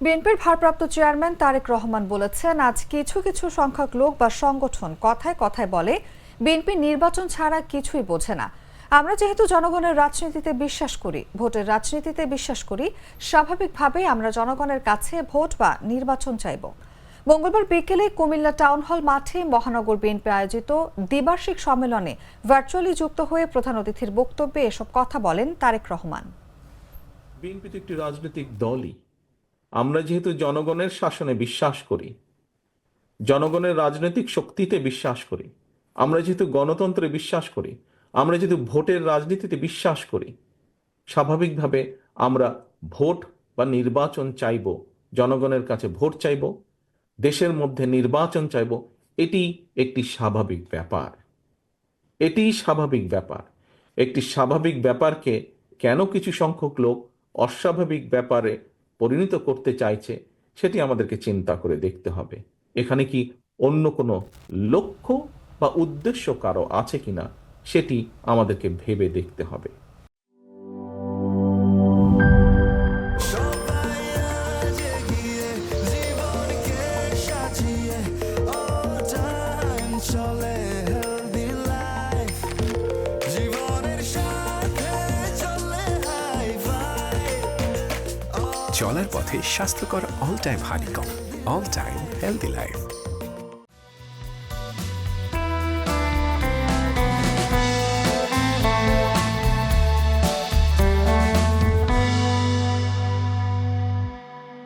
বিএনপির ভারপ্রাপ্ত চেয়ারম্যান তারেক রহমান বলেছেন, আজ কিছু কিছু সংখ্যক লোক বা সংগঠন কথায় কথায় বলে বিএনপি নির্বাচন ছাড়া কিছুই বোঝে না। আমরা যেহেতু জনগণের রাজনীতিতে বিশ্বাস করি, ভোটের রাজনীতিতে বিশ্বাস করি, স্বাভাবিকভাবেই আমরা জনগণের কাছে ভোট বা নির্বাচন চাইব। মঙ্গলবার বিকেলে কুমিল্লা টাউন হল মাঠে মহানগর বিএনপি আয়োজিত দ্বিবার্ষিক সম্মেলনে ভার্চুয়ালি যুক্ত হয়ে প্রধান অতিথির বক্তব্যে এসব কথা বলেন তারেক রহমান। বিএনপি তো একটি রাজনৈতিক দলই। আমরা যেহেতু জনগণের শাসনে বিশ্বাস করি, জনগণের রাজনৈতিক শক্তিতে বিশ্বাস করি, আমরা যেহেতু গণতন্ত্রে বিশ্বাস করি, আমরা যেহেতু ভোটের রাজনীতিতে বিশ্বাস করি, স্বাভাবিকভাবে আমরা ভোট বা নির্বাচন চাইব, জনগণের কাছে ভোট চাইব, দেশের মধ্যে নির্বাচন চাইব। এটি একটি স্বাভাবিক ব্যাপার। এটিই স্বাভাবিক ব্যাপার। একটি স্বাভাবিক ব্যাপারকে কেন কিছু সংখ্যক লোক অস্বাভাবিক ব্যাপারে পরিণত করতে চাইছে, সেটি আমাদেরকে চিন্তা করে দেখতে হবে। এখানে কি অন্য কোনো লক্ষ্য বা উদ্দেশ্য কারো আছে কিনা, সেটি আমাদেরকে ভেবে দেখতে হবে। চলার পথে স্বাস্থ্যকর all time honeycomb, all time healthy life.